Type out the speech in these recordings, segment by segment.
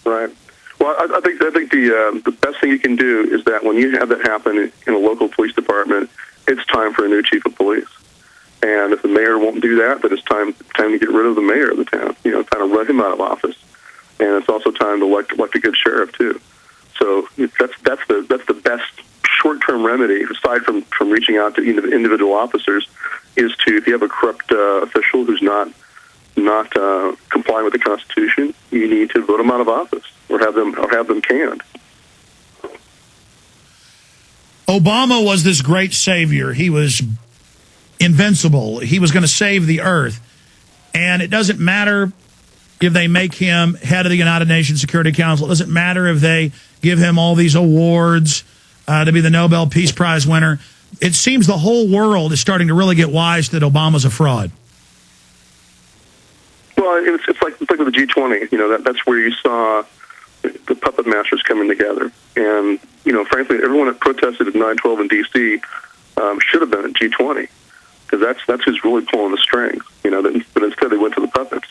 Right. Well, I think the best thing you can do is that when you have that happen in a local police department, it's time for a new chief of police. And if the mayor won't do that, then it's time to get rid of the mayor of the town. Time to run him out of office. And it's also time to elect a good sheriff too. So that's the best short-term remedy, aside from reaching out to individual officers, is to, if you have a corrupt official who's not complying with the Constitution, you need to vote them out of office or have them canned. Obama was this great savior. He was invincible. He was going to save the earth. And it doesn't matter if they make him head of the United Nations Security Council. It doesn't matter if they give him all these awards to be the Nobel Peace Prize winner. It seems the whole world is starting to really get wise that Obama's a fraud. Well, it's like with the G20. That's where you saw the puppet masters coming together. And, frankly, everyone that protested at 9/12 in D.C. Should have been at G20, because that's who's really pulling the strings. But instead they went to the puppets.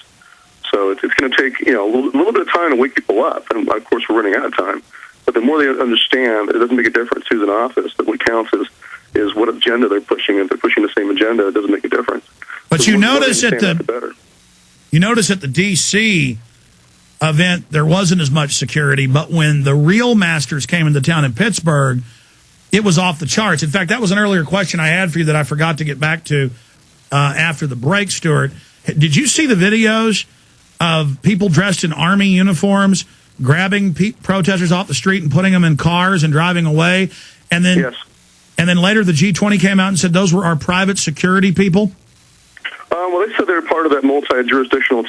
So it's going to take a little bit of time to wake people up, and of course we're running out of time. But the more they understand, it doesn't make a difference who's in office. That what counts is what agenda they're pushing. If they're pushing the same agenda, it doesn't make a difference. But you notice at the D.C. event, there wasn't as much security, but when the real masters came into town in Pittsburgh, it was off the charts. In fact, that was an earlier question I had for you that I forgot to get back to after the break, Stuart. Did you see the videos of people dressed in Army uniforms grabbing protesters off the street and putting them in cars and driving away? And then, yes. And then later the G20 came out and said those were our private security people? Well, they said they were part of that multi-jurisdictional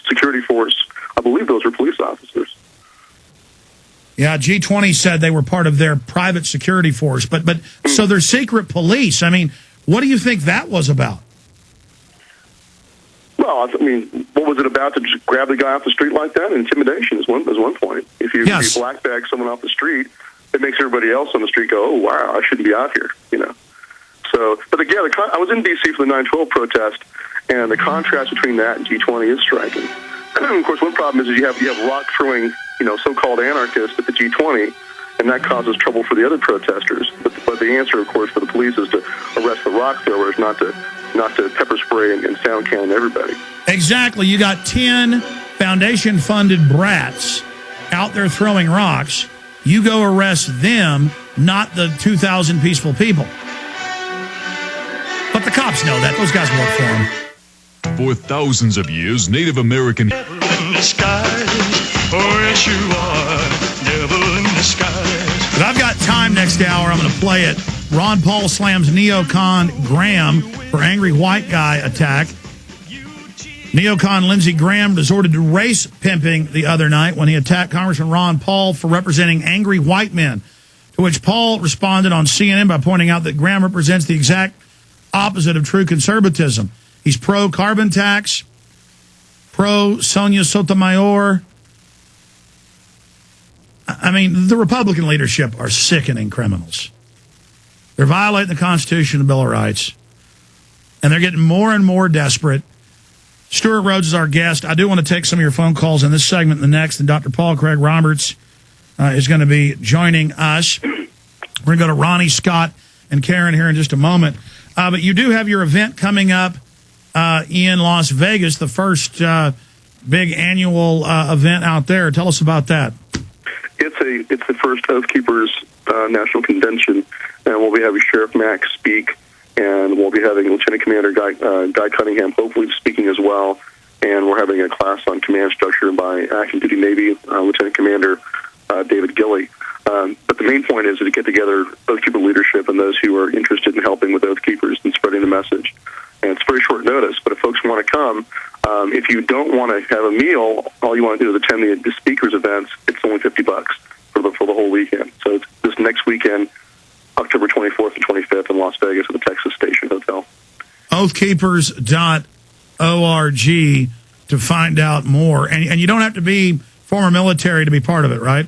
security force. I believe those were police officers. Yeah, G20 said they were part of their private security force. But so they're secret police. I mean, what do you think that was about? Well, I mean, what was it about to just grab the guy off the street like that? Intimidation is one point. If you black bag someone off the street, it makes everybody else on the street go, "Oh, wow, I shouldn't be out here," So, but again, I was in D.C. for the 9/12 protest, and the contrast between that and G20 is striking. And of course, one problem is you have rock throwing, so-called anarchists at the G20, and that causes trouble for the other protesters. But the answer, of course, for the police is to arrest the rock throwers, not to pepper spray and sound cannon everybody. Exactly. You got 10 foundation-funded brats out there throwing rocks. You go arrest them, not the 2,000 peaceful people. But the cops know that. Those guys work for them. For thousands of years, Native American... Devil in the skies, oh yes you are, devil in the skies. But I've got time next hour. I'm going to play it. Ron Paul slams neocon Graham for angry white guy attack. Neocon Lindsey Graham resorted to race pimping the other night when he attacked Congressman Ron Paul for representing angry white men, to which Paul responded on CNN by pointing out that Graham represents the exact opposite of true conservatism. He's pro-carbon tax, pro-Sonia Sotomayor. I mean, the Republican leadership are sickening criminals. They're violating the Constitution and the Bill of Rights, and they're getting more and more desperate. Stuart Rhodes is our guest. I do want to take some of your phone calls in this segment and the next, and Dr. Paul Craig Roberts is going to be joining us. We're going to go to Ronnie, Scott, and Karen here in just a moment. But you do have your event coming up in Las Vegas, the first big annual event out there. Tell us about that. It's the first Oath Keepers National Convention, and we'll be having Sheriff Mack speak, and we'll be having Lieutenant Commander Guy Cunningham hopefully speaking as well, and we're having a class on command structure by active duty Navy Lieutenant Commander David Gilley. But the main point is to get together Oath Keeper leadership and those who are interested in helping with Oath Keepers and spreading the message. And it's very short notice, but if folks want to come, if you don't want to have a meal, all you want to do is attend the speakers events. It's only $50 for the whole weekend. So it's this next weekend, October 24th and 25th in Las Vegas at the Texas Station Hotel. Oathkeepers.org to find out more. And you don't have to be former military to be part of it, right?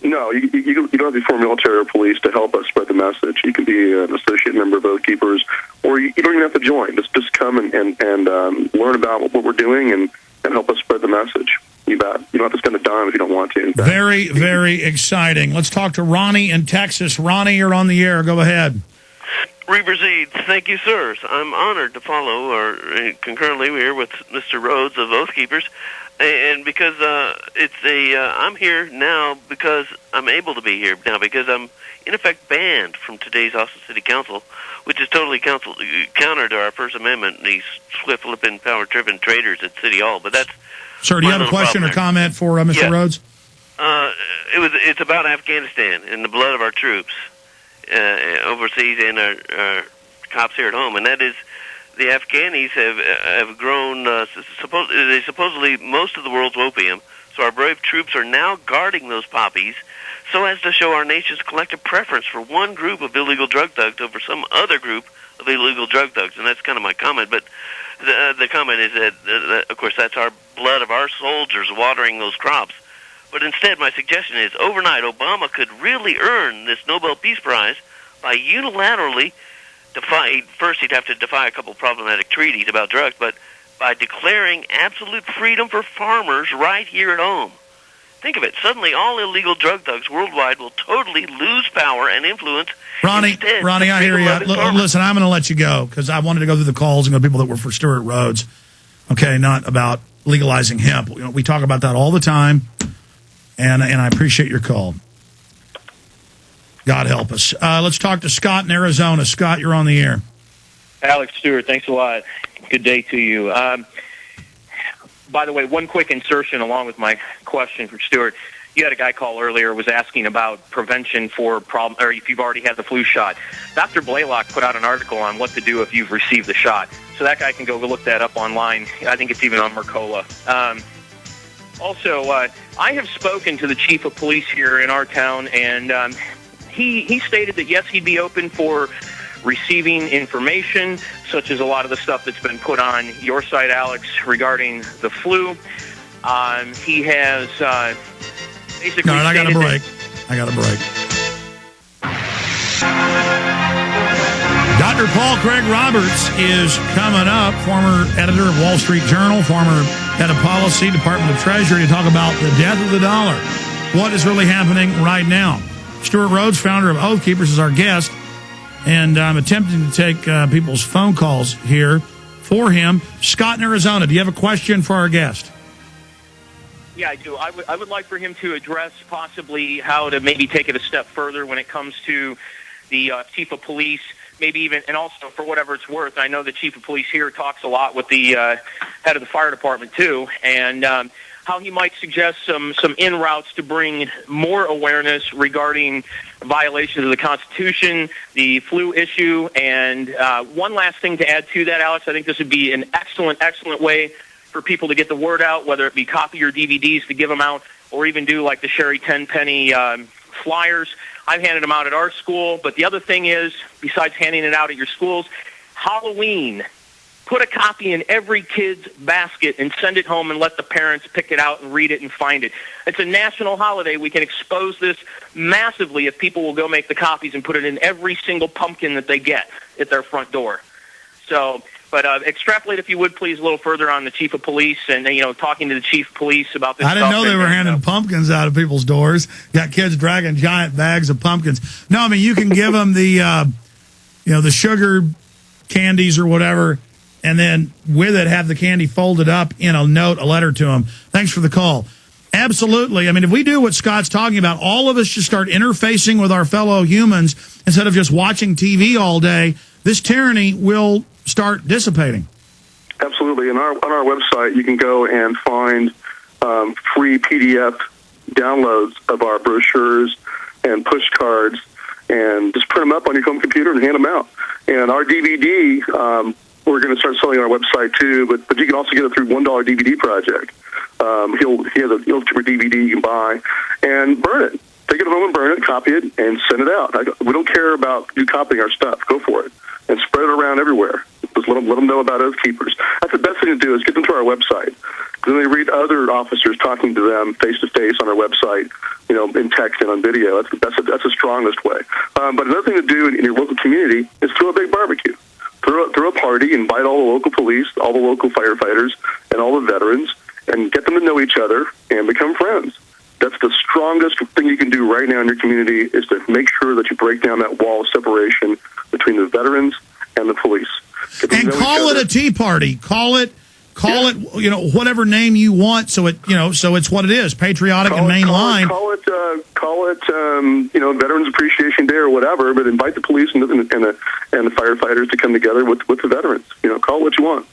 No, you don't have to be former military or police to help us spread the message. You can be an associate member of Oath Keepers, or you don't even have to join. Just come and learn about what we're doing and help us spread the message. You bet. You don't have to spend a dime if you don't want to. Very, very exciting. Let's talk to Ronnie in Texas. Ronnie, you're on the air. Go ahead. Reaver's Eads, thank you, sirs. I'm honored to follow, or concurrently, we're here with Mr. Rhodes of Oath Keepers, and because I'm here now because I'm able to be here now because I'm in effect banned from today's Austin City Council, which is totally counter to our First Amendment. These swift flipping, power-driven traitors at City Hall, but that's. Sir, do you have a question or comment for Mr. Rhodes? It's about Afghanistan and the blood of our troops overseas and our cops here at home, and that is the Afghanis have grown supposedly most of the world's opium. So our brave troops are now guarding those poppies so as to show our nation's collective preference for one group of illegal drug thugs over some other group of illegal drug thugs, and that's kind of my comment. But the comment is that, of course, that's our blood of our soldiers watering those crops. But instead, my suggestion is overnight, Obama could really earn this Nobel Peace Prize by unilaterally first he'd have to defy a couple problematic treaties about drugs, but by declaring absolute freedom for farmers right here at home. Think of it. Suddenly, all illegal drug thugs worldwide will totally lose power and influence. Ronnie, I hear you. Listen, I'm going to let you go because I wanted to go through the calls and go to people that were for Stuart Rhodes. Okay, not about legalizing hemp. You know, we talk about that all the time, and I appreciate your call. God help us. Let's talk to Scott in Arizona. Scott, you're on the air. Alex, Stuart, thanks a lot. Good day to you. By the way, one quick insertion along with my question for Stuart. You had a guy call earlier was asking about prevention for or if you've already had the flu shot. Dr. Blaylock put out an article on what to do if you've received the shot. So that guy can go look that up online. I think it's even on Mercola. Also, I have spoken to the chief of police here in our town, and he stated that, yes, he'd be open for receiving information, such as a lot of the stuff that's been put on your site, Alex, regarding the flu. He has basically I got a break. Dr. Paul Craig Roberts is coming up, former editor of Wall Street Journal, former head of policy, Department of Treasury, to talk about the death of the dollar. What is really happening right now? Stuart Rhodes, founder of Oath Keepers, is our guest. And I'm attempting to take people's phone calls here for him. Scott in Arizona, do you have a question for our guest? Yeah, I do. I would like for him to address possibly how to maybe take it a step further when it comes to the chief of police, maybe even, and also for whatever it's worth. I know the chief of police here talks a lot with the head of the fire department too, and how he might suggest some in routes to bring more awareness regarding violations of the Constitution, the flu issue, and one last thing to add to that, Alex, I think this would be an excellent way for people to get the word out, whether it be copy or DVDs to give them out, or even do like the Sherry 10-penny flyers. I've handed them out at our school, but the other thing is, besides handing it out at your schools, Halloween. Put a copy in every kid's basket and send it home and let the parents pick it out and read it and find it. It's a national holiday. We can expose this massively if people will go make the copies and put it in every single pumpkin that they get at their front door. So, but extrapolate, if you would, please, a little further on the chief of police and, talking to the chief of police about this I didn't know they were handing pumpkins out of people's doors. Got kids dragging giant bags of pumpkins. No, I mean, you can give them the, the sugar candies or whatever, and then with it have the candy folded up in a note, a letter to them. Thanks for the call. Absolutely. I mean, if we do what Scott's talking about, all of us should start interfacing with our fellow humans instead of just watching TV all day. This tyranny will start dissipating. Absolutely. On our website, you can go and find free PDF downloads of our brochures and push cards, and just print them up on your home computer and hand them out. And our DVD, we're going to start selling on our website too, but you can also get it through $1 DVD Project. He has a cheaper DVD you can buy and burn it. Take it home and burn it, copy it, and send it out. We don't care about you copying our stuff. Go for it and spread it around everywhere. Just let them know about Oath Keepers. That's the best thing to do is get them to our website. Then they read other officers talking to them face to face on our website, in text and on video. That's the strongest way. But another thing to do in your local community is throw a big barbecue. Throw a party, invite all the local police, all the local firefighters, and all the veterans, and get them to know each other and become friends. That's the strongest thing you can do right now in your community, is to make sure that you break down that wall of separation between the veterans and the police. And call it a tea party. Call it, whatever name you want. So it's what it is: patriotic and mainline. Call it Veterans Appreciation Day or whatever. But invite the police and the firefighters to come together with the veterans. Call it what you want.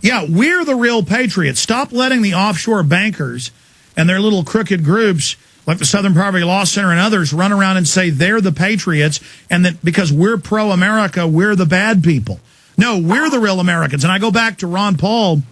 Yeah, we're the real patriots. Stop letting the offshore bankers and their little crooked groups like the Southern Poverty Law Center and others run around and say they're the patriots, and that because we're pro-America, we're the bad people. No, we're the real Americans. And I go back to Ron Paul